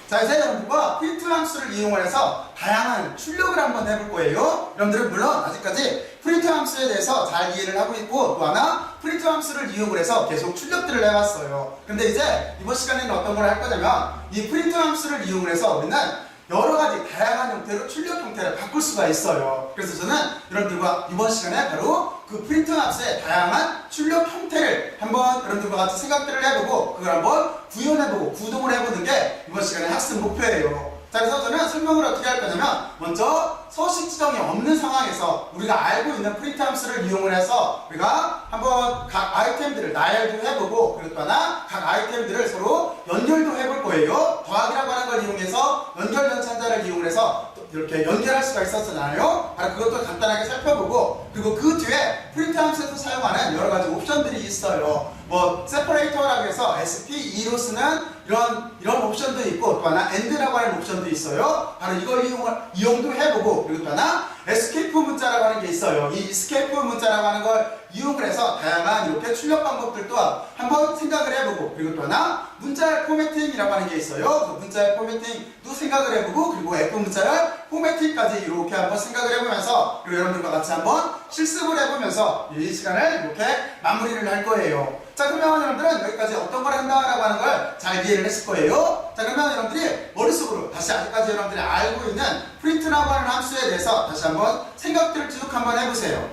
자, 이제 여러분들과 프린트 함수를 이용을 해서 다양한 출력을 한번 해볼 거예요. 여러분들은 물론 아직까지 프린트 함수에 대해서 잘 이해를 하고 있고, 또 하나 프린트 함수를 이용을 해서 계속 출력들을 해왔어요. 근데 이제 이번 시간에는 어떤 걸 할 거냐면, 이 프린트 함수를 이용을 해서 우리는 여러 가지 다양한 형태로 출력 형태를 바꿀 수가 있어요. 그래서 저는 여러분들과 이번 시간에 바로 그 프린트 함수의 다양한 출력 형태를 한번 여러분들과 같이 생각들을 해보고, 그걸 한번 구현해보고 구동을 해보는 게 이번 시간의 학습 목표예요. 자, 그래서 저는 설명을 어떻게 할 거냐면, 먼저 서식 지정이 없는 상황에서 우리가 알고 있는 프린트 함수를 이용을 해서 우리가 한번 각 아이템들을 나열도 해보고, 그리고 또 하나 각 아이템들을 서로 연결도 해볼 거예요. 더하기라고 하는 걸 이용해서 연결 연산자를 이용해서 이렇게 연결할 수가 있었잖아요. 바로 그것도 간단하게 살펴보고, 그리고 그 뒤에 프린트 함수에서 사용하는 여러 가지 옵션들이 있어요. 뭐 세퍼레이터라고 해서 SP2로 쓰는 이런 옵션도 있고, 또 하나 AND라고 하는 옵션도 있어요. 바로 이걸 이용도 해보고, 그리고 또 하나 escape 문자라고 하는 게 있어요. 이 escape 문자라고 하는 걸 이용을 해서 다양한 이렇게 출력 방법들도 한번 생각을 해보고, 그리고 또 하나 문자열 포매팅이라고 하는 게 있어요. 그 문자열 포매팅도 생각을 해보고, 그리고 F 문자열 포매팅까지 이렇게 한번 생각을 해보면서, 그리고 여러분들과 같이 한번 실습을 해보면서 이 시간을 이렇게 마무리를 할 거예요. 자, 그러면 여러분들은 여기까지 어떤 걸 한다라고 하는 걸 잘 이해를 했을 거예요. 자, 그러면 여러분들이 머릿속으로 다시 아직까지 여러분들이 알고 있는 프린트라고 하는 함수에 대해서 다시 한번 생각들을 쭉 한번 해보세요.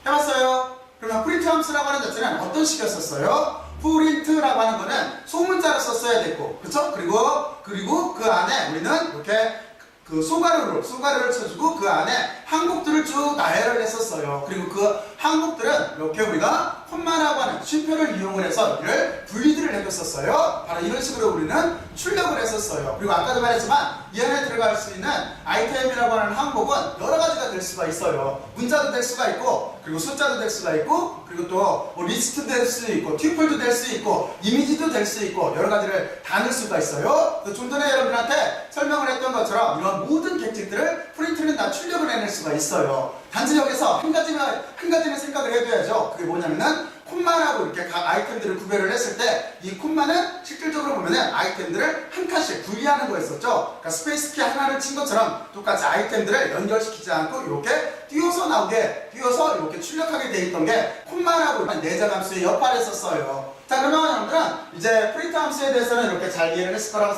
해봤어요? 그러면 프린트 함수라고 하는 자체는 어떤 식이었었어요? 프린트라고 하는 거는 소문자로 썼어야 됐고, 그쵸? 그리고 그 안에 우리는 이렇게 그 소가루를 쳐주고, 그 안에 항목들을 쭉 나열을 했었어요. 그리고 그 항목들은 이렇게 우리가 콤마라고 하는 쉼표를 이용을 해서 여기를 분리들을 해줬었어요. 바로 이런 식으로 우리는 출력을 했었어요. 그리고 아까도 말했지만 이 안에 들어갈 수 있는 아이템이라고 하는 항목은 여러 가지가 될 수가 있어요. 문자도 될 수가 있고, 그리고 숫자도 될 수가 있고, 그리고 또 뭐 리스트도 될 수 있고, 튜플도 될 수 있고, 이미지도 될 수 있고, 여러 가지를 다 넣을 수가 있어요. 좀 전에 여러분들한테 설명을 했던 것처럼 이런 모든 객체들을 프린트는 다 출력을 해낼 수가 있어요. 단지 여기서 한 가지는 생각을 해둬야죠. 그게 뭐냐면은 콤마라고 이렇게 각 아이템들을 구별을 했을 때, 이 콤마는 실질적으로 보면은 아이템들을 한 칸씩 분리하는 거였었죠. 그러니까 스페이스 키 하나를 친 것처럼 똑같이 아이템들을 연결시키지 않고 이렇게 띄워서 이렇게 출력하게 돼 있던 게 콤마라고 하는 내장 함수의 역할을 했었어요. 자, 그러면 여러분들은 이제 프린트 함수에 대해서는 이렇게 잘 이해를 했을 거라고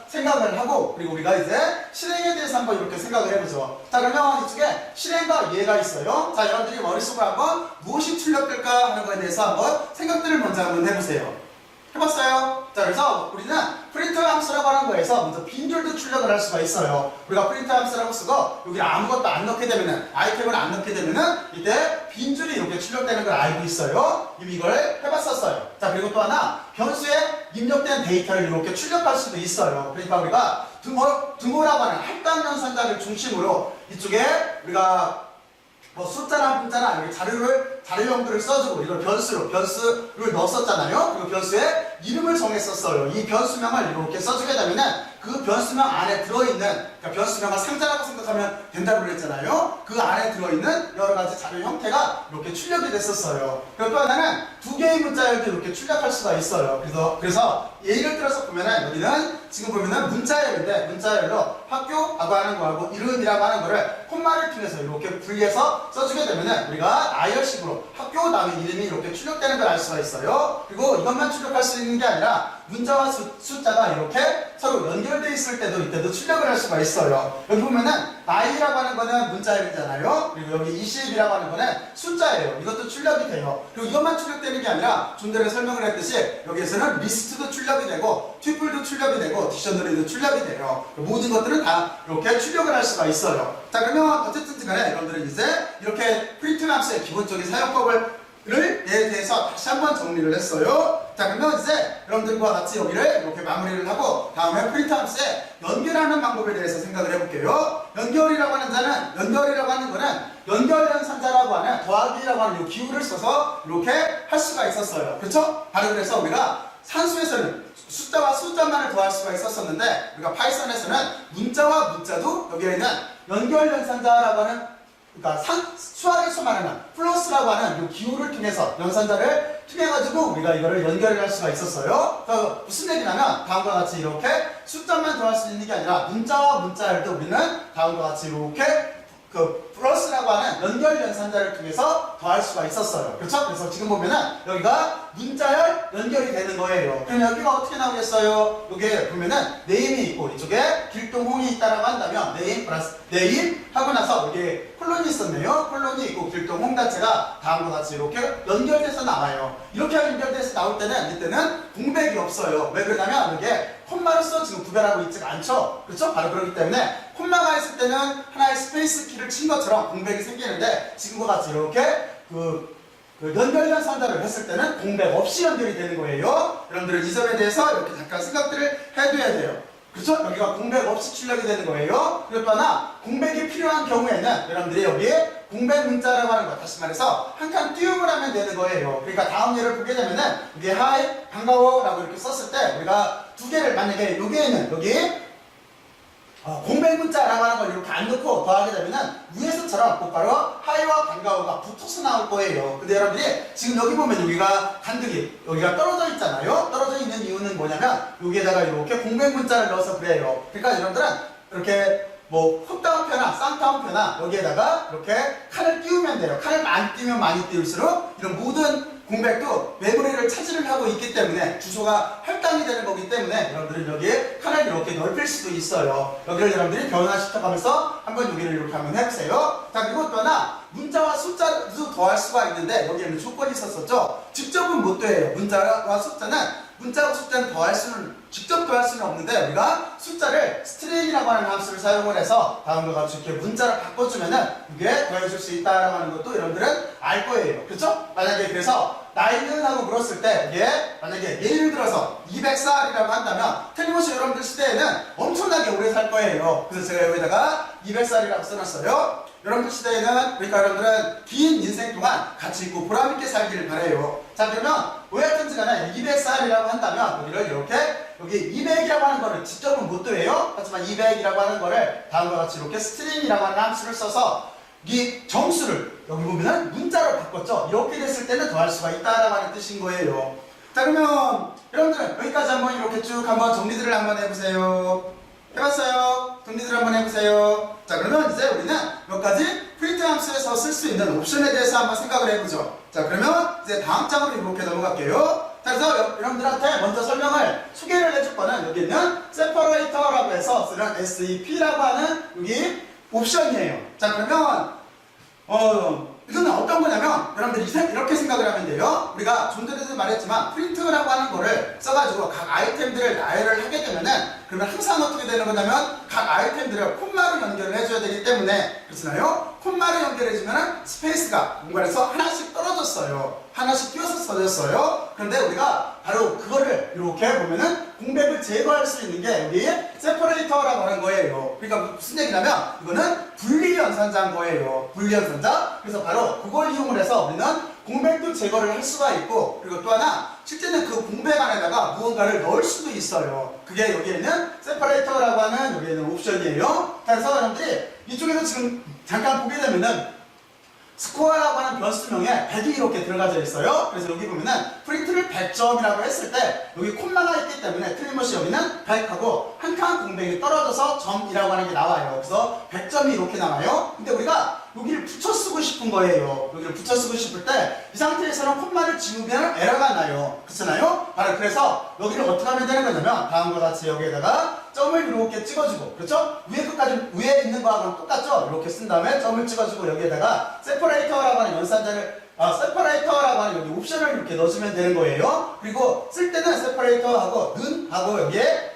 생각을 하고, 그리고 우리가 이제 실행에 대해서 한번 이렇게 생각을 해보죠. 자, 그러면 이쪽에 실행과 이해가 있어요. 자, 여러분들이 머릿속으로 한번 무엇이 출력될까 하는 거에 대해서 한번 생각들을 먼저 한번 해보세요. 해봤어요? 자, 그래서 우리는 프린트 함수라고 하는 거에서 먼저 빈줄도 출력을 할 수가 있어요. 우리가 프린트 함수라고 쓰고 여기 아무것도 안 넣게 되면은, 아이템을 안 넣게 되면은 이때 빈줄이 이렇게 출력되는 걸 알고 있어요. 이미 이걸 해봤었어요. 자, 그리고 또 하나 변수에 입력된 데이터를 이렇게 출력할 수도 있어요. 그러니까 우리가 드모라고 하는 합당 연산자를 중심으로 이쪽에 우리가 뭐 숫자나 문자나 이렇게 자료형들을 써주고, 이걸 변수를 넣었었잖아요. 그리고 변수에 이름을 정했었어요. 이 변수명을 이렇게 써주게 되면은 그 변수명 안에 들어있는, 그러니까 변수명을 상자라고 생각하면 된다고 그랬잖아요. 그 안에 들어있는 여러 가지 자료 형태가 이렇게 출력이 됐었어요. 그리고 또 하나는 두 개의 문자열도 이렇게 출력할 수가 있어요. 그래서 예를 들어서 보면은 여기는 지금 보면은 문자열인데, 문자열로 학교라고 하는 거하고 이름이라고 하는 거를 콤마를 통해서 이렇게 분리해서 써주게 되면은 우리가 나열식으로 학교 다음에 이름이 이렇게 출력되는 걸 알 수가 있어요. 그리고 이것만 출력할 수 있는 게 아니라 문자와 숫자가 이렇게 서로 연결되어 있을 때도 이때도 출력을 할 수가 있어요. 여기 보면은 나이라고 하는 거는 문자열이잖아요. 그리고 여기 20이라고 하는 거는 숫자예요. 이것도 출력이 돼요. 그리고 이것만 출력되는 게 아니라 좀 전에 설명을 했듯이 여기에서는 리스트도 출력이 되고, 튜플도 출력이 되고, 딕셔너리도 출력이 돼요. 모든 것들은 다 이렇게 출력을 할 수가 있어요. 자, 그러면 어쨌든 간에 여러분들은 이제 이렇게 프린트 함수의 기본적인 사용법을 대해서 다시 한번 정리를 했어요. 자, 그러면 이제 여러분들과 같이 여기를 이렇게 마무리를 하고, 다음에 프린트 함수에 연결하는 방법에 대해서 생각을 해볼게요. 연결이라고 하는 거는 연결연산자라고 하는 더하기라고 하는 이 기호를 써서 이렇게 할 수가 있었어요. 그렇죠? 바로 그래서 우리가 산수에서는 숫자와 숫자만을 더할 수가 있었었는데, 우리가 파이썬에서는 문자와 문자도 여기에 있는 연결연산자라고 하는, 그러니까 수학에서 말하는 플러스라고 하는 이 기호를 통해서 연산자를 통해가지고 우리가 이거를 연결을 할 수가 있었어요. 그래서 무슨 얘기냐면 다음과 같이 이렇게 숫자만 더할 수 있는 게 아니라 문자와 문자를 때 우리는 다음과 같이 이렇게 그 플러스라고 하는 연결 연산자를 통해서 더할 수가 있었어요. 그렇죠? 그래서 지금 보면은 여기가 문자열 연결이 되는 거예요. 그럼 여기가 어떻게 나오겠어요? 여기에 보면은 네임이 있고 이쪽에 길동홍이 있다라고 한다면 네임 플러스 네임 하고 나서 여기에 콜론이 있었네요. 콜론이 있고 길동홍 자체가 다음과 같이 이렇게 연결돼서 나와요. 이렇게 연결돼서 나올 때는 이때는 공백이 없어요. 왜 그러냐면 이게 콤마로서 지금 구별하고 있지가 않죠. 그렇죠? 바로 그렇기 때문에 콤마가 있을 때는 하나의 스페이스 키를 친 것처럼 공백이 생기는데 지금과 같이 이렇게 그 연결 연산자를 했을 때는 공백 없이 연결이 되는 거예요. 여러분들은 이 점에 대해서 이렇게 잠깐 생각들을 해둬야 돼요. 그렇죠? 여기가 공백 없이 출력이 되는 거예요. 그리고 또 하나 공백이 필요한 경우에는 여러분들이 여기에 공백 문자라고 하는 거 다시 말해서 한 칸 띄움을 하면 되는 거예요. 그러니까 다음 예를 보게 되면은 여기 하이 반가워 라고 이렇게 썼을 때 우리가 두 개를 만약에 여기에는 여기 공백 문자라고 하는 걸 이렇게 안 넣고 더하게 되면은 위에서처럼 곧바로 하이와 반가워가 붙어서 나올 거예요. 근데 여러분들이 지금 여기 보면 여기가 간격이 여기가 떨어져 있잖아요. 떨어져 있는 이유는 뭐냐면 여기에다가 이렇게 공백 문자를 넣어서 그래요. 그러니까 여러분들은 이렇게 뭐 흑다운표나 쌍따옴표나 여기에다가 이렇게 칸을 띄우면 돼요. 칸을 많이 띄우면 많이 띄울수록 이런 모든 공백도 메모리를 차지를 하고 있기 때문에 주소가 할당이 되는 거기 때문에 여러분들은 여기에 칸을 이렇게 넓힐 수도 있어요. 여기를 여러분들이 변화시켜가면서 한번 여기를 이렇게 한번 해보세요. 자, 그리고 또 하나 문자와 숫자도 더할 수가 있는데 여기에는 조건이 있었었죠. 직접은 못 돼요. 문자와 숫자는 더할 수는 직접 더할 수는 없는데 우리가 숫자를 스트링이라고 하는 함수를 사용을 해서 다음과 같이 이렇게 문자를 바꿔주면은 이게 더해줄 수 있다라고 하는 것도 여러분들은 알 거예요. 그렇죠? 만약에 그래서 나이는 하고 물었을 때 이게 만약에 예를 들어서 200살이라고 한다면 틀림없이 여러분들 시대에는 엄청나게 오래 살 거예요. 그래서 제가 여기다가 200살이라고 써놨어요. 여러분들 시대에는 그러니까 여러분들은 긴 인생 동안 가치 있고 보람있게 살기를 바래요. 자, 그러면 왜 하든지 간에 200살이라고 한다면 여기를 이렇게 여기 200이라고 하는 거를 직접은 못 더해요. 하지만 200이라고 하는 거를 다음과 같이 이렇게 스트링이라고 하는 함수를 써서 이 정수를 여기 보면은 문자로 바꿨죠. 이렇게 됐을 때는 더할 수가 있다라고 하는 뜻인 거예요. 자, 그러면 여러분들 여기까지 한번 이렇게 쭉 한번 정리들을 한번 해보세요. 해봤어요? 정리들 한번 해보세요. 자, 그러면 이제 우리는 몇 가지 프린트 함수에서 쓸 수 있는 옵션에 대해서 한번 생각을 해보죠. 자, 그러면 이제 다음 장으로 이렇게 넘어갈게요. 자, 그래서 여러분들한테 먼저 설명을 소개를 해줄 거는 여기 있는 separator라고 해서 쓰는 SEP라고 하는 여기 옵션이에요. 자, 그러면 이거는 어떤 거냐면 여러분들 이렇게 생각을 하면 돼요. 우리가 좀 전에도 말했지만 프린트라고 하는 거를 써가지고 각 아이템들을 나열을 하게 되면은 그러면 항상 어떻게 되는 거냐면 각 아이템들을 콤마로 연결을 해줘야 되기 때문에 그렇잖아요. 콤마로 연결해주면은 스페이스가 공간에서 하나씩 떨어졌어요. 하나씩 띄어서 써졌어요. 그런데 우리가 바로 그거를 이렇게 보면은 공백을 제거할 수 있는 게 여기 세퍼레이터라고 하는 거예요. 그러니까 무슨 얘기냐면 이거는 분리 연산자인 거예요. 분리 연산자. 그래서 바로 그걸 이용을 해서 우리는 공백도 제거를 할 수가 있고 그리고 또 하나 실제는 그 공백 안에다가 무언가를 넣을 수도 있어요. 그게 여기에는 세퍼레이터라고 하는 여기에는 옵션이에요. 그래서 여러분들이 이쪽에서 지금 잠깐 보게 되면은 스코어라고 하는 변수명에 100이 이렇게 들어가져 있어요. 그래서 여기 보면은 프린트를 100점이라고 했을 때 여기 콤마가 있기 때문에 틀림없이 여기는 100하고 한 칸 공백이 떨어져서 점이라고 하는 게 나와요. 그래서 100점이 이렇게 나와요. 근데 우리가 여기를 붙여 쓰고 싶은 거예요. 여기를 붙여 쓰고 싶을 때 이 상태에서는 콤마를 지우면 에러가 나요. 그렇잖아요? 바로 그래서 여기를 어떻게 하면 되는 거냐면 다음과 같이 여기에다가 점을 이렇게 찍어주고 그렇죠? 위에 끝까지 위에 있는 거하고는 똑같죠? 이렇게 쓴 다음에 점을 찍어주고 여기에다가 세퍼레이터라고 하는 연산자를 세퍼레이터라고 하는 여기 옵션을 이렇게 넣어주면 되는 거예요. 그리고 쓸 때는 세퍼레이터하고 는하고 여기에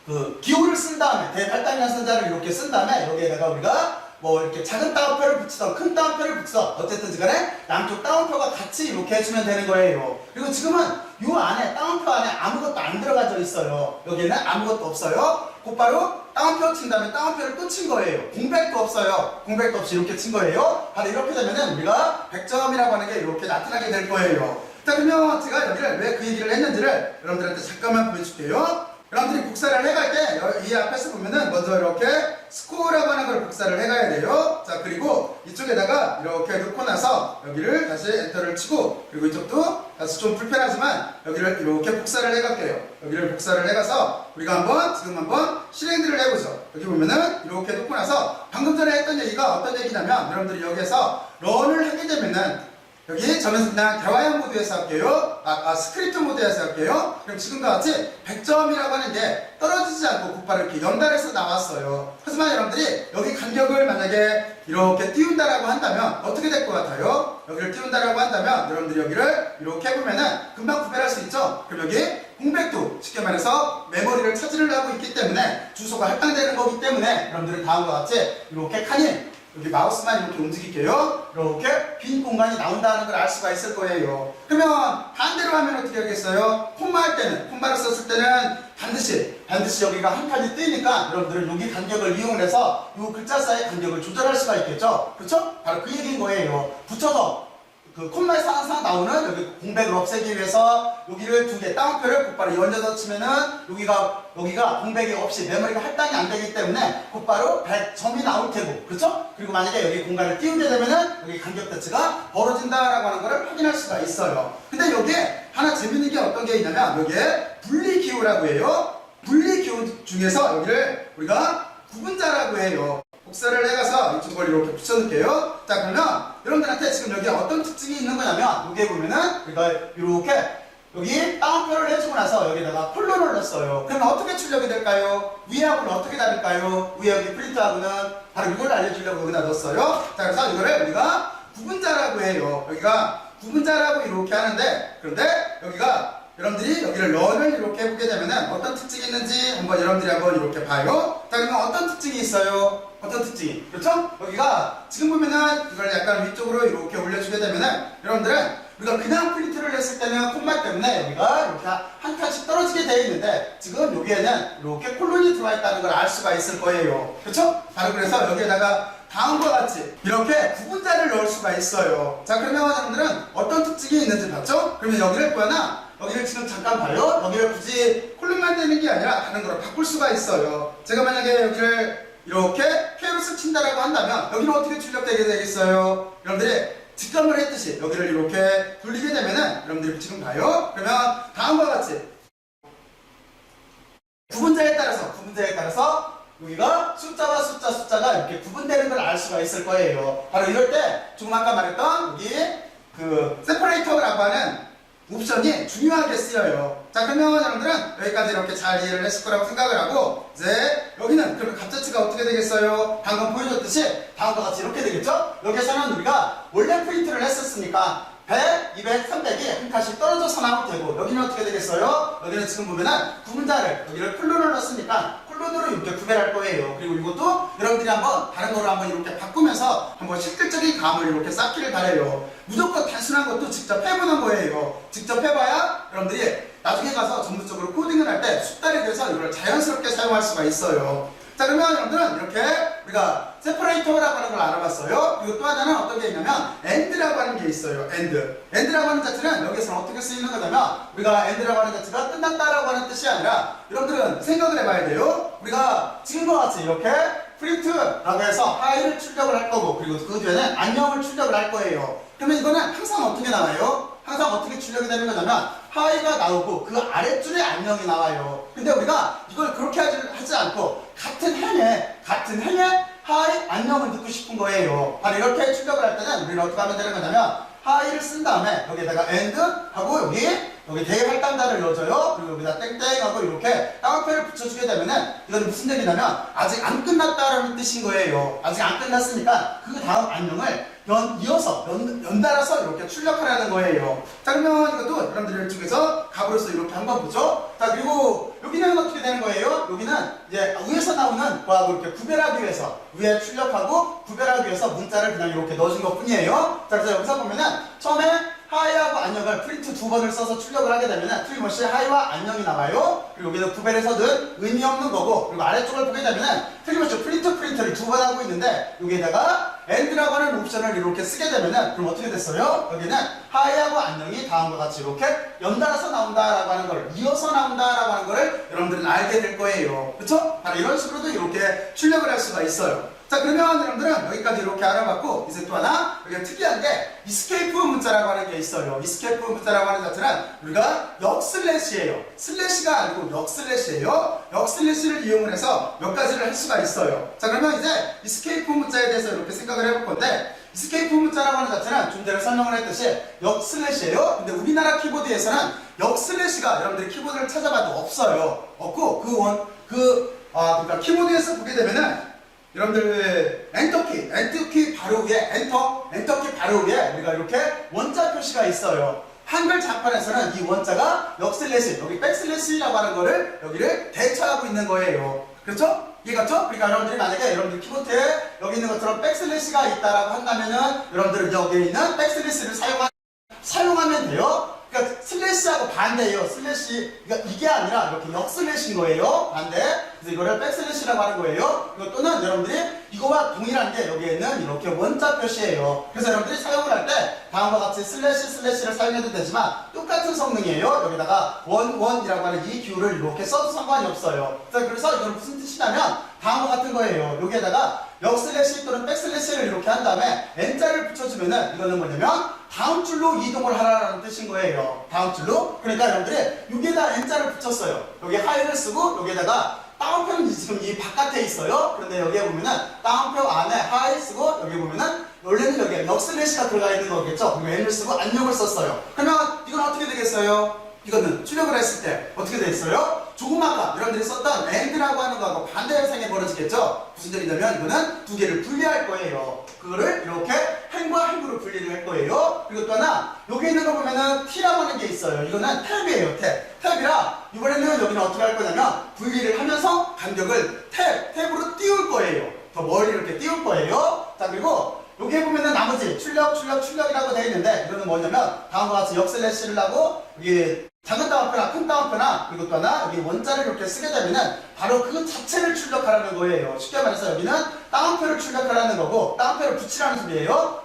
그 기호를 쓴 다음에 대발당 연산자를 이렇게 쓴 다음에 여기에다가 우리가 뭐 이렇게 작은 따옴표를 붙이던 큰 따옴표를 붙이던 어쨌든 간에 양쪽 따옴표가 같이 이렇게 해주면 되는 거예요. 그리고 지금은 이 안에 따옴표 안에 아무것도 안 들어가져 있어요. 여기는 아무것도 없어요. 곧바로 따옴표 친 다음에 따옴표를 또 친 거예요. 공백도 없어요. 공백도 없이 이렇게 친 거예요. 바로 이렇게 되면은 우리가 100점이라고 하는 게 이렇게 나타나게 될 거예요. 자, 그러면 제가 여기를 왜 그 얘기를 했는지를 여러분들한테 잠깐만 보여줄게요. 여러분들이 복사를 해갈 때 이 앞에서 보면은 먼저 이렇게 스코어라고 하는 걸 복사를 해가야 돼요. 자, 그리고 이쪽에다가 이렇게 넣고 나서 여기를 다시 엔터를 치고, 그리고 이쪽도 다시 좀 불편하지만 여기를 이렇게 복사를 해갈게요. 여기를 복사를 해가서 우리가 지금 한번 실행들을 해보죠. 여기 보면은 이렇게 놓고 나서 방금 전에 했던 얘기가 어떤 얘기냐면, 여러분들이 여기에서 런을 하게 되면은 여기 저는 그냥 대화형 모드에서 할게요. 스크립트 모드에서 할게요. 그럼 지금과 같이 100점이라고 하는 게 떨어지지 않고 곧바로 이렇게 연달아서 나왔어요. 하지만 여러분들이 여기 간격을 만약에 이렇게 띄운다라고 한다면 어떻게 될 것 같아요? 여기를 띄운다라고 한다면 여러분들이 여기를 이렇게 해보면은 금방 구별할 수 있죠? 그럼 여기 공백도 쉽게 말해서 메모리를 차지를 하고 있기 때문에 주소가 할당되는 거기 때문에 여러분들은 다음과 같이 이렇게 칸이 여기 마우스만 이렇게 움직일게요. 이렇게 빈 공간이 나온다는 걸 알 수가 있을 거예요. 그러면 반대로 하면 어떻게 하겠어요? 콤마 할 때는, 콤마를 썼을 때는 반드시 여기가 한 칸이 뜨니까 여러분들은 여기 간격을 이용해서 이 글자 사이의 간격을 조절할 수가 있겠죠? 그렇죠? 바로 그 얘기인 거예요. 붙여서 그 콤마에서 항상 나오는 여기 공백을 없애기 위해서 여기를 두 개 따옴표를 곧바로 연져서 치면은 여기가 공백이 없이 메모리가 할당이 안 되기 때문에 곧바로 100점이 나올 테고, 그렇죠? 그리고 만약에 여기 공간을 띄우게 되면은 여기 간격 자체가 벌어진다라고 하는 것을 확인할 수가 있어요. 근데 여기에 하나 재밌는 게 어떤 게 있냐면 여기에 분리 기호라고 해요. 분리 기호 중에서 여기를 우리가 구분자라고 해요. 복사를 해가서 이쪽을 이렇게 붙여놓을게요. 자, 그러면 여러분들한테 지금 여기 어떤 특징이 있는 거냐면 여기에 보면은 우리가 이렇게 여기 따옴표를 해주고 나서 여기다가 콜론을 넣었어요. 그러면 어떻게 출력이 될까요? 위하고는 어떻게 다를까요? 위에 여기 프린트하고는 바로 이걸 알려주려고 여기다 넣었어요. 자, 그래서 이거를 우리가 구분자라고 해요. 여기가 구분자라고 이렇게 하는데, 그런데 여기가 여러분들이 여기를 런을 이렇게 해보게 되면은 어떤 특징이 있는지 여러분들이 한번 이렇게 봐요. 자, 그러면 어떤 특징이 있어요? 어떤 특징이? 그렇죠? 여기가 지금 보면은 이걸 약간 위쪽으로 이렇게 올려주게 되면은 여러분들은 우리가 그냥 프린트를 했을 때는 콤마 때문에 여기가 이렇게 한 칸씩 떨어지게 되어 있는데 지금 여기에는 이렇게 콜론이 들어와 있다는 걸 알 수가 있을 거예요. 그렇죠? 바로 그래서 여기에다가 다음과 같이 이렇게 구분자를 넣을 수가 있어요. 자, 그러면 여러분들은 어떤 특징이 있는지 봤죠? 그러면 여기를 보거나 여기를 지금 잠깐 봐요. 여기를 굳이 콜론만 되는 게 아니라 다른 거로 바꿀 수가 있어요. 제가 만약에 여기를 이렇게 페어를 친다라고 한다면 여기는 어떻게 출력되게 되겠어요? 여러분들이 직감을 했듯이 여기를 이렇게 돌리게 되면은 여러분들이 지금 봐요. 그러면 다음과 같이 구분자에 따라서 여기가 숫자가 이렇게 구분되는 걸 알 수가 있을 거예요. 바로 이럴 때 조금 아까 말했던 여기 그 세퍼레이터라고 하는 옵션이 중요하게 쓰여요. 자, 그러면 여러분들은 여기까지 이렇게 잘 이해를 했을 거라고 생각을 하고, 이제 여기는 그러면 값자체가 어떻게 되겠어요? 방금 보여줬듯이 다음과 같이 이렇게 되겠죠? 여기서는 우리가 원래 프린트를 했었으니까 100, 200, 300이 한 칸씩 떨어져서 나올 테고, 여기는 어떻게 되겠어요? 여기는 지금 보면은 구분자를 여기를 콜론을 넣었으니까 콜론으로 이렇게 구별할 거예요. 그리고 이것도 여러분들이 한번 다른 거로 한번 이렇게 바꾸면서 한번 실질적인 감을 이렇게 쌓기를 바래요. 무조건 단순한 것도 직접 해보는 거예요. 직접 해봐야 여러분들이 나중에 가서 전문적으로 코딩을 할 때 숙달이 돼서 이걸 자연스럽게 사용할 수가 있어요. 자, 그러면 여러분들은 이렇게 우리가 세퍼레이터라고 하는 걸 알아봤어요. 그리고 또 하나는 어떤 게 있냐면 AND라고 하는 게 있어요. AND라고 하는 자체는 여기서는 어떻게 쓰이는 거냐면 우리가 AND라고 하는 자체가 끝났다라고 하는 뜻이 아니라 여러분들은 생각을 해봐야 돼요. 우리가 지금과 같이 이렇게 프린트라고 해서 하이를 출력을 할 거고, 그리고 그 뒤에는 안녕을 출력을 할 거예요. 그러면 이거는 항상 어떻게 나와요? 항상 어떻게 출력이 되는 거냐면 하이가 나오고 그 아랫줄에 안녕이 나와요. 근데 우리가 이걸 그렇게 하지 않고 같은 행에 하이 안녕을 넣고 싶은 거예요. 바로 이렇게 출력을 할 때는 우리는 어떻게 하면 되는 거냐면 하이를 쓴 다음에 여기에다가 AND 하고 여기 대활당자를 넣어줘요. 그리고 여기다 땡땡하고 이렇게 따옴표를 붙여주게 되면은 이거는 무슨 얘기냐면 아직 안 끝났다라는 뜻인 거예요. 아직 안 끝났으니까 그 다음 안녕을 연달아서 이렇게 출력하라는 거예요. 자, 그러면 이것도 여러분들이 이쪽에서 값으로서 이렇게 한번 보죠. 자, 그리고 여기는 어떻게 되는 거예요? 여기는 이제 위에서 나오는 거하고 이렇게 구별하기 위해서 위에 출력하고 구별하기 위해서 문자를 그냥 이렇게 넣어준 것 뿐이에요. 자, 그래서 여기서 보면은 처음에 하이하고 안녕을 프린트 두 번을 써서 출력을 하게 되면은 틀림없이 하이와 안녕이 나와요. 그리고 여기서 구별해서는 의미 없는 거고, 그리고 아래쪽을 보게 되면은 틀림없이 프린트를 두 번 하고 있는데 여기에다가 AND라고 하는 옵션을 이렇게 쓰게 되면은 그럼 어떻게 됐어요? 여기는 하이하고 안녕이 다음과 같이 이렇게 연달아서 나온다라고 하는 걸, 이어서 나온다라고 하는 거를 여러분들은 알게 될 거예요. 그렇죠? 바로 이런 식으로도 이렇게 출력을 할 수가 있어요. 자, 그러면 여러분들은 여기까지 이렇게 알아봤고, 이제 또 하나 여기가 특이한 게 이스케이프 문자라고 하는 게 있어요. 이스케이프 문자라고 하는 자체는 우리가 역슬래시예요. 슬래시가 아니고 역슬래시예요. 역슬래시를 이용을 해서 몇 가지를 할 수가 있어요. 자, 그러면 이제 이스케이프 문자에 대해서 이렇게 생각을 해볼 건데, 이스케이프 문자라고 하는 자체는 좀 전에 설명을 했듯이 역슬래시예요. 근데 우리나라 키보드에서는 역슬래시가 여러분들이 키보드를 찾아봐도 없어요. 없고 그러니까 키보드에서 보게 되면은 여러분들 엔터키 바로 위에 엔터키 바로 위에 우리가 이렇게 원자 표시가 있어요. 한글 자판에서는 이 원자가 역슬래시, 여기 백슬래시라고 하는 거를 여기를 대처하고 있는 거예요. 그렇죠? 이해갔죠? 그러니까 여러분들이 만약에 여러분들 키보드에 여기 있는 것처럼 백슬래시가 있다라고 한다면은 여러분들은 여기 있는 백슬래시를 사용하면 돼요. 그러니까 슬래시하고 반대예요. 슬래시, 그러니까 이게 아니라 이렇게 역슬래시인 거예요. 반대. 그래서 이거를 백슬래시라고 하는 거예요. 이거 또는 여러분들이 이거와 동일한 게 여기에 있는 이렇게 원자 표시예요. 그래서 여러분들이 사용을 할 때 다음과 같이 슬래시를 사용해도 되지만 똑같은 성능이에요. 여기다가 원이라고 하는 이 기호를 이렇게 써도 상관이 없어요. 그래서 이건 무슨 뜻이냐면 다음과 같은 거예요. 여기에다가 역슬래시 또는 백슬래시를 이렇게 한 다음에 N자를 붙여주면은 이거는 뭐냐면 다음 줄로 이동을 하라는 뜻인 거예요. 다음 줄로. 그러니까 여러분들이 여기에다 N자를 붙였어요. 여기 하이를 쓰고 여기에다가 다운표는 지금 이 바깥에 있어요. 그런데 여기에 보면은 다운표 안에 하이 쓰고 여기 보면은 원래는 여기에 역슬래시가 들어가 있는 거겠죠. 그리고 N을 쓰고 안녕을 썼어요. 그러면 이건 어떻게 되겠어요? 이거는 출력을 했을 때 어떻게 되겠어요? 조금 아까 여러분들이 썼던 AND라고 하는 거하고 반대 현상이 벌어지겠죠? 무슨 소리냐면 이거는 두 개를 분리할 거예요. 그거를 이렇게 행과 행으로 분리를 할 거예요. 그리고 또 하나 여기 있는 거 보면은 T라고 하는 게 있어요. 이거는 탭이에요. 탭이라 이번에는 여기는 어떻게 할 거냐면 분리를 하면서 간격을 탭으로 띄울 거예요. 더 멀리 이렇게 띄울 거예요. 자, 그리고 여기에 보면은 나머지 출력이라고 되어 있는데 이거는 뭐냐면 다음과 같이 역슬래시를 하고 여기 작은 따옴표나 큰 따옴표나 그리고 또 하나 여기 원자를 이렇게 쓰게 되면은 바로 그 자체를 출력하라는 거예요. 쉽게 말해서 여기는 따옴표를 출력하라는 거고 따옴표를 붙이라는 소리예요.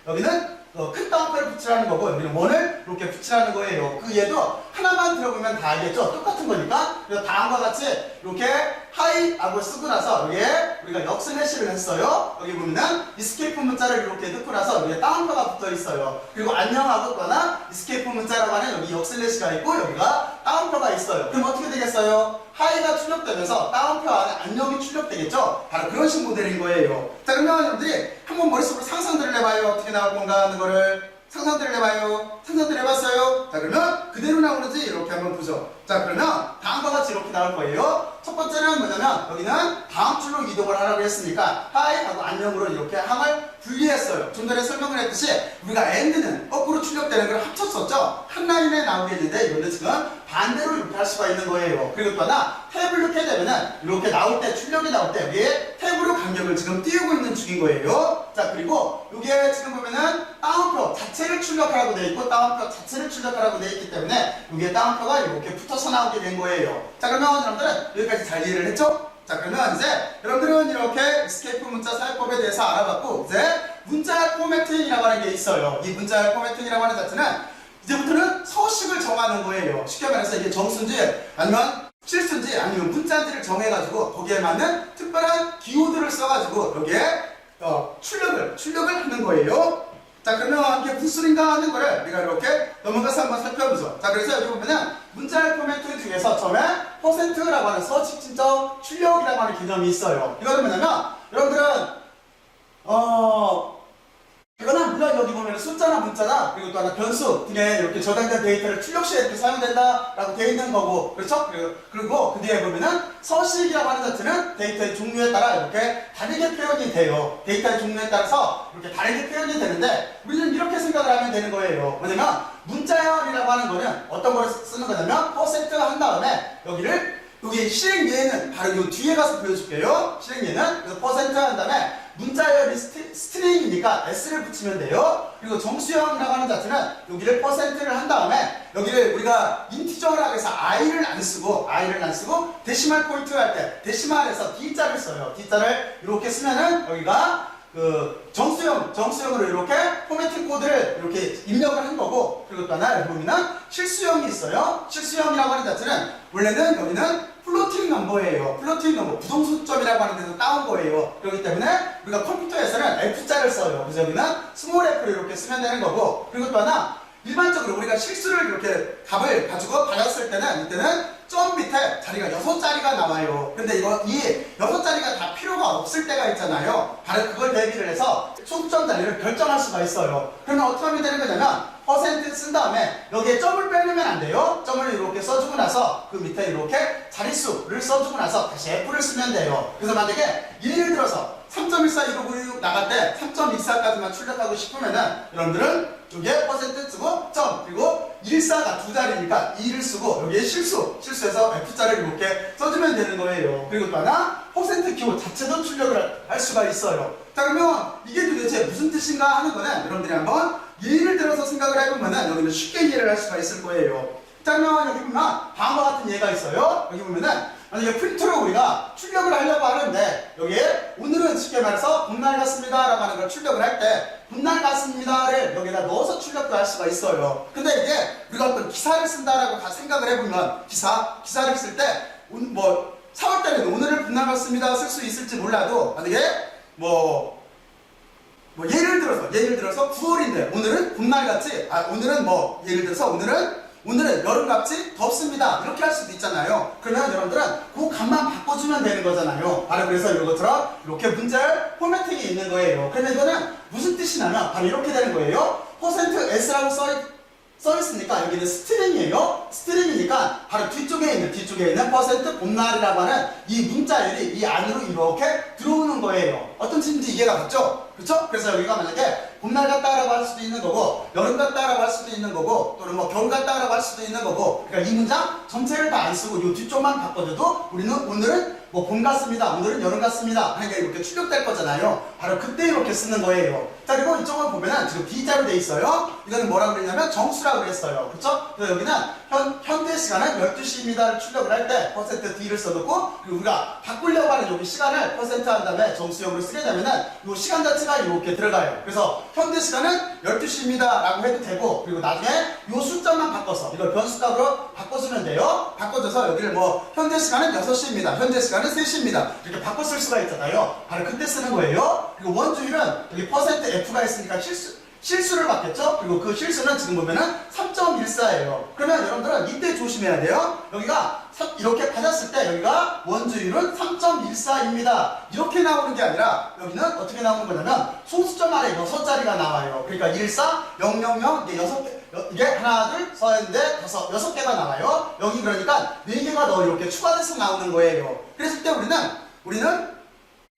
여기는 큰 따옴표를 붙이라는 거고 여기는 원을 이렇게 붙이라는 거예요. 그 얘도 하나만 들어보면 다 알겠죠? 똑같은 거니까. 그래서 다음과 같이 이렇게 하이하고 쓰고 나서 여기에 우리가 역슬래시를 했어요. 여기 보면은 이스케이프 문자를 이렇게 넣고 나서 여기에 따옴표가 붙어 있어요. 그리고 안녕하고 또나 이스케이프 문자라고 하는 여기 역슬래시가 있고 여기가 따옴표가 있어요. 그럼 어떻게 되겠어요? 하이가 출력되면서 따옴표 안에 안녕이 출력되겠죠? 바로 그런 식 모델인 거예요. 자, 그러면 여러분들이 한번 머릿속으로 상상들을 해봐요. 어떻게 나올 건가 하는 거를 상상들을 해봐요. 상상들 해봤어요? 자, 그러면 그대로 나오는지 이렇게 한번 보죠. 자, 그러면 다음과 같이 이렇게 나올 거예요. 첫 번째는 뭐냐면 여기는 다음 줄로 이동을 하라고 했으니까 하이 하고 안녕으로 이렇게 항을 분리했어요. 좀 전에 설명을 했듯이 우리가 AND는 거꾸로 출력되는 걸 합쳤었죠. 한 라인에 나오겠는데 이거는 지금 반대로 이렇게 할 수가 있는 거예요. 그리고 또 하나 탭을 넣게 되면은 이렇게 나올 때 출력이 나올 때 여기에 탭으로 간격을 지금 띄우고 있는 중인 거예요. 자, 그리고 여기에 지금 보면은 따옴표 자체를 출력하라고 되어 있고 따옴표 자체를 출력하라고 되어 있기 때문에 여기에 따옴표가 이렇게 붙어서 나오게 된 거예요. 자, 그러면 여러분들은 여기까지 잘 이해를 했죠? 자, 그러면 이제 여러분들은 이렇게 에스케이프 문자 사용법에 대해서 알아봤고 이제 문자 포매팅이라고 하는 게 있어요. 이 문자 포매팅이라고 하는 자체는 이제부터는 서식을 정하는 거예요. 쉽게 말해서 이게 정수인지 아니면 실수인지 아니면 문자인지를 정해가지고 거기에 맞는 특별한 기호들을 써가지고 여기에 출력을 하는 거예요. 자, 그러면 이게 무슨 소린가 하는 거를 우리가 이렇게 넘어가서 한번 살펴보죠. 자, 그래서 여기 보면은 문자 포맷 중에서 처음에 퍼센트라고 하는 서식진적 출력이라고 하는 개념이 있어요. 이거는 뭐냐면 여러분들은 이거는 물론 여기 보면 숫자나 문자나 그리고 또 하나 변수 등에 이렇게 저장된 데이터를 출력 시에 이렇게 사용된다라고 되어 있는 거고, 그렇죠? 그리고 그 뒤에 보면은 서식이라고 하는 자체는 데이터의 종류에 따라 이렇게 다르게 표현이 돼요. 데이터의 종류에 따라서 이렇게 다르게 표현이 되는데 우리는 이렇게 생각을 하면 되는 거예요. 뭐냐면 문자열이라고 하는 거는 어떤 걸 쓰는 거냐면 퍼센트 한 다음에 여기 실행예는 바로 이 뒤에 가서 보여줄게요. 실행예는 그래서 퍼센트 한 다음에 문자열이 스트링이니까 s를 붙이면 돼요. 그리고 정수형이라고 하는 자체는 여기를 퍼센트를 한 다음에 여기를 우리가 인티저라고 해서 i를 안 쓰고 데시말 포인트 할 때 데시말에서 d자를 써요. d자를 이렇게 쓰면은 여기가 정수형으로 이렇게 포매팅 코드를 이렇게 입력을 한 거고, 그리고 또 하나 여기 보면은 실수형이 있어요. 실수형이라고 하는 자체는 원래는 여기는 플로팅 넘버예요. 플로팅 넘버, 부동수점이라고 하는 데서 따온 거예요. 그렇기 때문에 우리가 컴퓨터에서는 F자를 써요. 그래서 여기는 스몰 F를 이렇게 쓰면 되는 거고, 그리고 또 하나 일반적으로 우리가 실수를 이렇게 값을 가지고 받았을 때는 이때는 점 밑에 자리가 6자리가 나와요. 근데 이 6자리가 다 필요가 없을 때가 있잖아요. 바로 그걸 대비를 해서 소수점 자리를 결정할 수가 있어요. 그러면 어떻게 하면 되는 거냐면 퍼센트 쓴 다음에 여기에 점을 빼려면 안 돼요. 점을 이렇게 써주고 나서 그 밑에 이렇게 자릿수를 써주고 나서 다시 F를 쓰면 돼요. 그래서 만약에 예를 들어서 3.141596 나갈 때 3.14까지만 출력하고 싶으면은 여러분들은 여기에 퍼센트 쓰고 점, 그리고 14가 두 자리니까 2를 쓰고 여기에 실수해서 F자를 이렇게 써주면 되는 거예요. 그리고 또 하나 퍼센트 키워드 자체도 출력을 할 수가 있어요. 자, 그러면 이게 도대체 무슨 뜻인가 하는 거는 여러분들이 한번 예를 들어서 생각을 해보면은 여기는 쉽게 이해를 할 수가 있을 거예요. 자, 그러면 여기 보면 다음과 같은 예가 있어요. 여기 보면은 만약에 프린터로 우리가 출력을 하려고 하는데 여기에 오늘은 쉽게 말해서 봄날 같습니다 라고 하는 걸 출력을 할 때 봄날 같습니다를 여기다 넣어서 출력도 할 수가 있어요. 근데 이게 우리가 어떤 기사를 쓴다라고 다 생각을 해보면 기사를 쓸 때 뭐 4월 달에는 오늘은 봄날 같습니다 쓸 수 있을지 몰라도 만약에 예를 들어서 9월인데 오늘은 봄날같이 오늘은 예를 들어서 오늘은 여름같이 덥습니다 이렇게 할 수도 있잖아요. 그러면 여러분들은 그 값만 바꿔주면 되는 거잖아요. 바로 그래서 이것처럼 이렇게 문자열 포매팅이 있는 거예요. 그러면 이거는 무슨 뜻이냐면 바로 이렇게 되는 거예요. %s라고 써 있으니까 여기는 스트링이에요. 스트링이니까 바로 뒤쪽에 있는 퍼센트 봄날이라고 하는 이 문자열이 이 안으로 이렇게 들어오는 거예요. 어떤 뜻인지 이해가 갔죠? 그렇죠? 그래서 여기가 만약에 봄날 같다라고 할 수도 있는 거고 여름 같다라고 할 수도 있는 거고 또는 겨울 같다라고 할 수도 있는 거고, 그러니까 이 문장 전체를 다 안 쓰고 이 뒤쪽만 바꿔줘도 우리는 오늘은 봄 같습니다, 오늘은 여름 같습니다 하는 게 이렇게 출력될 거잖아요. 바로 그때 이렇게 쓰는 거예요. 자, 그리고 이쪽을 보면은 지금 B자로 돼 있어요. 이거는 뭐라고 그랬냐면 정수라고 그랬어요. 그렇죠? 그래서 여기는 현재 시간은 12시입니다를 출력을 할 때 퍼센트 D를 써놓고, 그리고 우리가 바꾸려고 하는 여기 시간을 퍼센트 한 다음에 정수형으로 쓰게 되면은 이 시간 자체가 이렇게 들어가요. 그래서 현재 시간은 12시입니다 라고 해도 되고, 그리고 나중에 이 숫자만 바꿔서 이걸 변수값으로 바꿔주면 돼요. 바꿔줘서 여기를 현재 시간은 6시입니다, 현재 시간은 3시입니다 이렇게 바꿔 쓸 수가 있잖아요. 바로 그때 쓰는 거예요. 그리고 원주율은 여기 퍼센트 F가 있으니까 실수를 받겠죠? 그리고 그 실수는 지금 보면은 3.14예요. 그러면 여러분들은 이때 조심해야 돼요. 여기가 이렇게 받았을 때 여기가 원주율은 3.14입니다 이렇게 나오는 게 아니라 여기는 어떻게 나오는 거냐면 소수점 아래 6자리가 나와요. 그러니까 14, 000 이게 6개, 이게 하나, 둘, 셋, 넷, 다섯, 6개가 나와요. 여기 그러니까 4개가 더 이렇게 추가돼서 나오는 거예요. 그랬을 때 우리는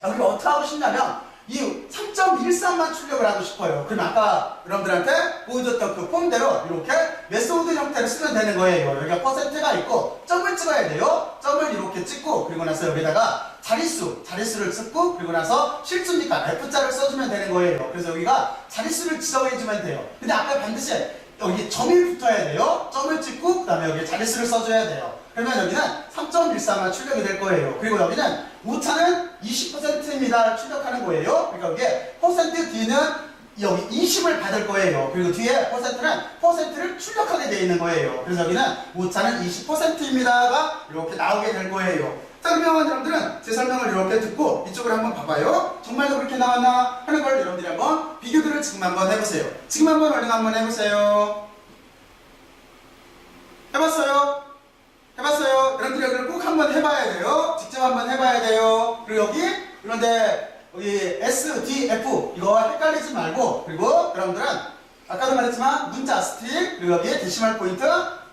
여기를 어떻게 하고 싶냐면 이 3.13만 출력을 하고 싶어요. 그럼 아까 여러분들한테 보여줬던 그 폼대로 이렇게 메소드 형태를 쓰면 되는 거예요. 여기가 퍼센트가 있고 점을 찍어야 돼요. 점을 이렇게 찍고, 그리고 나서 여기다가 자릿수를 쓰고, 그리고 나서 실수니까 F자를 써주면 되는 거예요. 그래서 여기가 자릿수를 지정해주면 돼요. 근데 아까 반드시 여기 점이 붙어야 돼요. 점을 찍고 그 다음에 여기 자릿수를 써줘야 돼요. 그러면 여기는 3.14만 출력이 될 거예요. 그리고 여기는 오차는 20%입니다 출력하는 거예요. 그러니까 여기에 퍼센트 D는 여기 20을 받을 거예요. 그리고 뒤에 퍼센트를 출력하게 되어 있는 거예요. 그래서 여기는 오차는 20%입니다가 이렇게 나오게 될 거예요. 자, 그러면 여러분들은 제 설명을 이렇게 듣고 이쪽을 한번 봐봐요. 정말로 그렇게 나왔나 하는 걸 여러분들이 한번 비교들을 지금 한번 해보세요. 지금 한번 얼른 한번 해보세요. 해봤어요? 여러분들이 여기를 꼭 한번 해봐야 돼요. 직접 한번 해봐야 돼요. 그리고 그런데 여기 S, D, F 이거 헷갈리지 말고, 그리고 여러분들은 아까도 말했지만 문자 스틱, 그리고 여기에 데시멀 포인트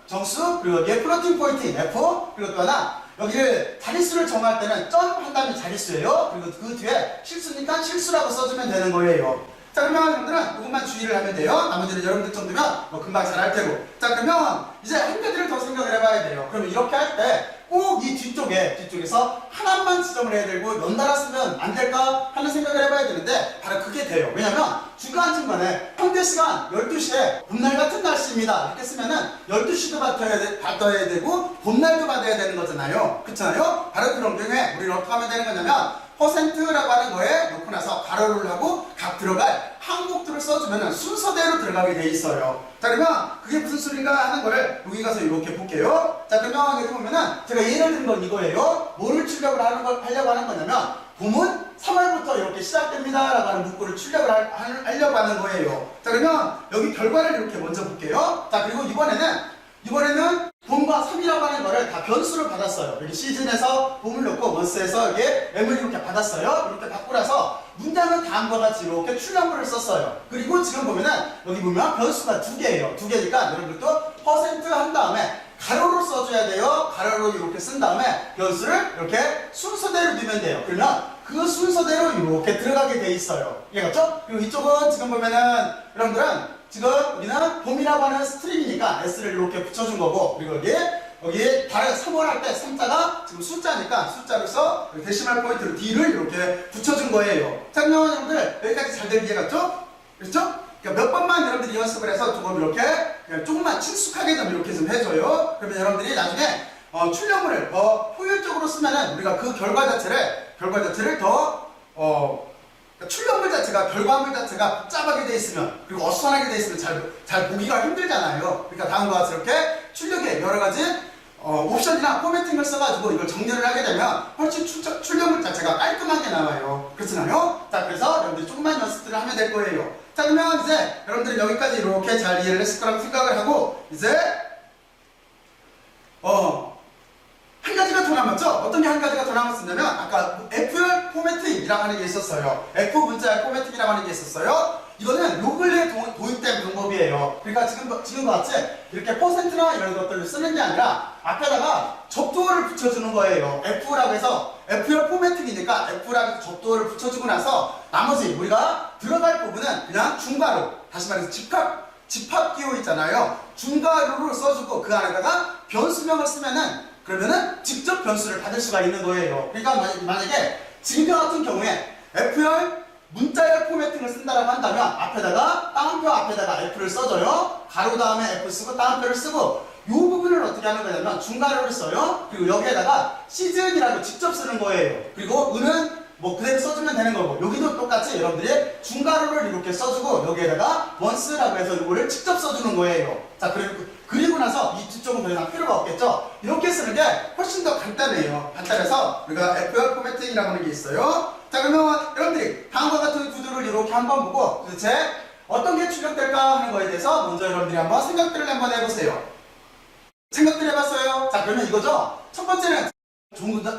정수, 그리고 여기에 플로팅 포인트 F, 그리고 또 하나 여기를 자릿수를 정할 때는 점 한 다음에 자릿수예요. 그리고 그 뒤에 실수니까 실수라고 써주면 되는 거예요. 자, 그러면 여러분들은 이것만 주의를 하면 돼요. 나머지는 여러분들 정도면 금방 잘 할 테고. 자, 그러면 이제 한 가지를 더 생각을 해봐야 돼요. 그러면 이렇게 할 때 꼭 이 뒤쪽에서 하나만 지정을 해야 되고 연달아 쓰면 안 될까 하는 생각을 해봐야 되는데 바로 그게 돼요. 왜냐면 중간중간에 현재 시간 12시에 봄날 같은 날씨입니다 이렇게 쓰면은 12시도 받아야 되고 봄날도 받아야 되는 거잖아요. 그렇잖아요? 바로 그런 경우에 우리는 어떻게 하면 되는 거냐면 퍼센트라고 하는 거에 놓고 나서 가로를 하고 각 들어갈 항목들을 써주면 순서대로 들어가게 돼 있어요. 자, 그러면 그게 무슨 소리인가 하는 거를 여기 가서 이렇게 볼게요. 자, 그러면 여기 보면은 제가 예를 든 건 이거예요. 뭐를 출력을 하려고 하는 거냐면 봄은 3월부터 이렇게 시작됩니다 라고 하는 문구를 출력을 하려고 하는 거예요. 자, 그러면 여기 결과를 이렇게 먼저 볼게요. 자, 그리고 이번에는 봄과 3이라고 하는 거를 다 변수를 받았어요. 여기 시즌에서 봄을 넣고 먼스에서 여기 M을 이렇게 받았어요. 이렇게 받고 나서 문장은 다음과 같이 이렇게 출력물을 썼어요. 그리고 지금 보면은 여기 보면 변수가 두 개예요. 두 개니까 여러분들도 퍼센트 한 다음에 가로로 써줘야 돼요. 가로로 이렇게 쓴 다음에 변수를 이렇게 순서대로 넣으면 돼요. 그러면 그 순서대로 이렇게 들어가게 돼 있어요. 이해갔죠? 그리고 이쪽은 지금 보면은 여러분들은 지금 여기는 봄이라고 하는 스트링이니까 S를 이렇게 붙여준 거고, 그리고 여기 다른 3월 할 때 3자가 지금 숫자니까 숫자로서 데시멀 포인트로 D를 이렇게 붙여준 거예요. 자, 그러면 여러분들 여기까지 잘들 이해갔죠? 그렇죠? 그러니까 몇 번만 여러분들이 연습을 해서 조금 이렇게 그냥 조금만 친숙하게 좀 이렇게 좀 해줘요. 그러면 여러분들이 나중에 출력물을 더 효율적으로 쓰면은 우리가 그 결과 자체를 더 출력물 자체가, 결과물 자체가 복잡하게 돼 있으면, 그리고 어수선하게 돼 있으면 잘 보기가 힘들잖아요. 그러니까 다음과 같이 이렇게 출력에 여러 가지 옵션이나 포매팅을 써가지고 이걸 정렬을 하게 되면 훨씬 출력물 자체가 깔끔하게 나와요. 그렇잖아요? 자, 그래서 여러분들이 조금만 연습들을 하면 될 거예요. 자, 그러면 이제 여러분들이 여기까지 이렇게 잘 이해를 했을 거라고 생각을 하고, 이제 한 가지가 더 남았죠? 어떤 게 한 가지가 더 남았었냐면 아까 F열 포매팅이라고 하는 게 있었어요. F 문자열 포매팅이라고 하는 게 있었어요. 이거는 요 근래에 도입된 방법이에요. 그러니까 지금과 같이 이렇게 퍼센트나 이런 것들을 쓰는 게 아니라 앞에다가 접두어를 붙여주는 거예요. F라고 해서 F열 포매팅이니까 F라고 해서 접두어를 붙여주고 나서 나머지 우리가 들어갈 부분은 그냥 중괄호, 다시 말해서 집합기호 있잖아요. 중괄호를 써주고 그 안에다가 변수명을 쓰면은 그러면은 직접 변수를 받을 수가 있는 거예요. 그러니까 만약에 지금과 같은 경우에 F열 문자열 포매팅을 쓴다라고 한다면 앞에다가 따옴표 앞에다가 F를 써줘요. 가로 다음에 F 쓰고 따옴표를 쓰고 이 부분을 어떻게 하는 거냐면 중괄호를 써요. 그리고 여기에다가 시즌이라고 직접 쓰는 거예요. 그리고 은은 뭐 그대로 써주면 되는 거고, 여기도 똑같이 여러분들이 중괄호를 이렇게 써주고 여기에다가 원스라고 해서 이거를 직접 써주는 거예요. 자, 그리고 나서 이 뒤쪽은 더 이상 필요가 없겠죠? 이렇게 쓰는 게 훨씬 더 간단해요. 간단해서 우리가 F열 포매팅이라고 하는 게 있어요. 자, 그러면 여러분들이 다음과 같은 구조를 이렇게 한번 보고 도대체 어떤 게 출력될까 하는 거에 대해서 먼저 여러분들이 한번 생각들을 한번 해보세요. 생각들 해봤어요? 자, 그러면 이거죠? 첫 번째는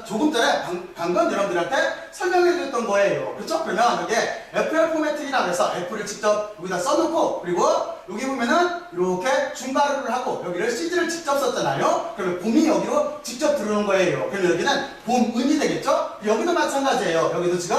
조금 전에 방금 여러분들한테 설명해드렸던 거예요. 그렇죠? 그러면 여기 F열 포매팅이라고 해서 F를 직접 여기다 써놓고, 그리고 여기 보면은 이렇게 중괄호를 하고 여기를 시즈를 직접 썼잖아요. 그러면 봄이 여기로 직접 들어오는 거예요. 그러면 여기는 봄은이 되겠죠? 여기도 마찬가지예요. 여기도 지금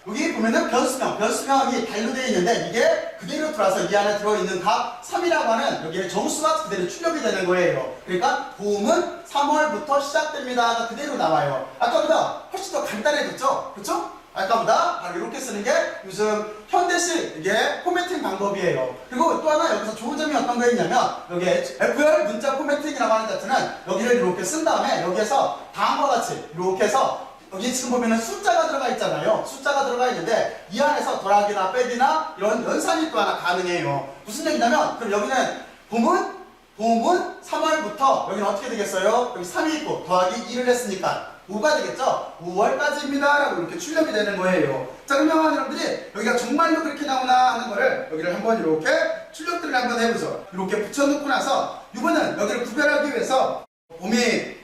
여기 보면은 변수명이 달로 되어 있는데 이게 그대로 들어와서 이 안에 들어있는 각 3이라고 하는 여기에 정수가 그대로 출력이 되는 거예요. 그러니까 봄은 3월부터 시작됩니다가 그대로 나와요. 아까보다 훨씬 더 간단해졌죠? 그렇죠? 아까보다 바로 이렇게 쓰는 게 요즘 현대식 이게 포매팅 방법이에요. 그리고 또 하나 여기서 좋은 점이 어떤 거 있냐면 여기 F열 문자 포매팅이라고 하는 자체는 여기를 이렇게 쓴 다음에 여기에서 다음과 같이 이렇게 해서 여기 지금 보면은 숫자가 들어가 있잖아요. 숫자가 들어가 있는데 이 안에서 더하기나 빼기나 이런 연산이 또 하나 가능해요. 무슨 얘기냐면 그럼 여기는 봄은 3월부터 여기는 어떻게 되겠어요? 여기 3이 있고 더하기 2를 했으니까 5가 되겠죠? 5월까지입니다 라고 이렇게 출력이 되는 거예요. 자, 그러면 여러분들이 여기가 정말로 그렇게 나오나 하는 거를 여기를 한번 이렇게 출력들을 한번 해보죠. 이렇게 붙여놓고 나서 이번은 여기를 구별하기 위해서 봄이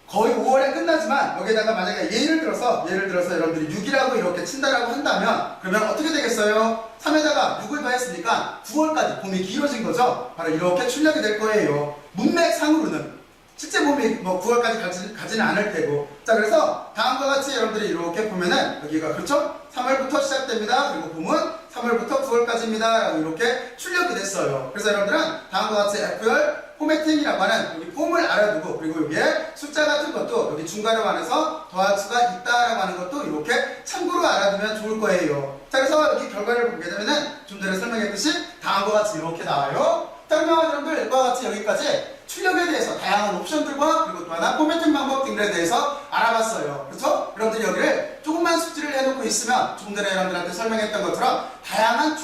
거의 5월에 끝나지만 여기에다가 만약에 예를 들어서 여러분들이 6이라고 이렇게 친다라고 한다면 그러면 어떻게 되겠어요? 3에다가 6을 더했으니까 9월까지 봄이 길어진 거죠? 바로 이렇게 출력이 될 거예요. 문맥상으로는 실제 봄이 뭐 9월까지 가지는 않을 테고. 자, 그래서 다음과 같이 여러분들이 이렇게 보면은 여기가 그렇죠? 3월부터 시작됩니다. 그리고 봄은 3월부터 9월까지입니다 라고 이렇게 출력이 됐어요. 그래서 여러분들은 다음과 같이 F열 포매팅이라고 하는 여기 폼을 알아두고, 그리고 여기에 숫자 같은 것도 여기 중괄호 안에서 더할 수가 있다라고 하는 것도 이렇게 참고로 알아두면 좋을 거예요. 자, 그래서 여기 결과를 보게 되면은 좀 전에 설명했듯이 다음과 같이 이렇게 나와요. 자, 그러면 여러분들 이와 같이 여기까지 출력에 대해서 다양한 옵션들과 그리고 또 하나 포매팅 방법 등들에 대해서 알아봤어요. 그렇죠? 여러분들이 여기를 조금만 숙지를 해놓고 있으면 조금 전에 여러분들한테 설명했던 것처럼 다양한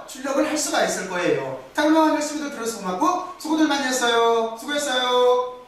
출력을 할 수가 있을 거예요. 탈모한 열심히들 들어서 고맙고 수고들 많이 했어요. 수고했어요.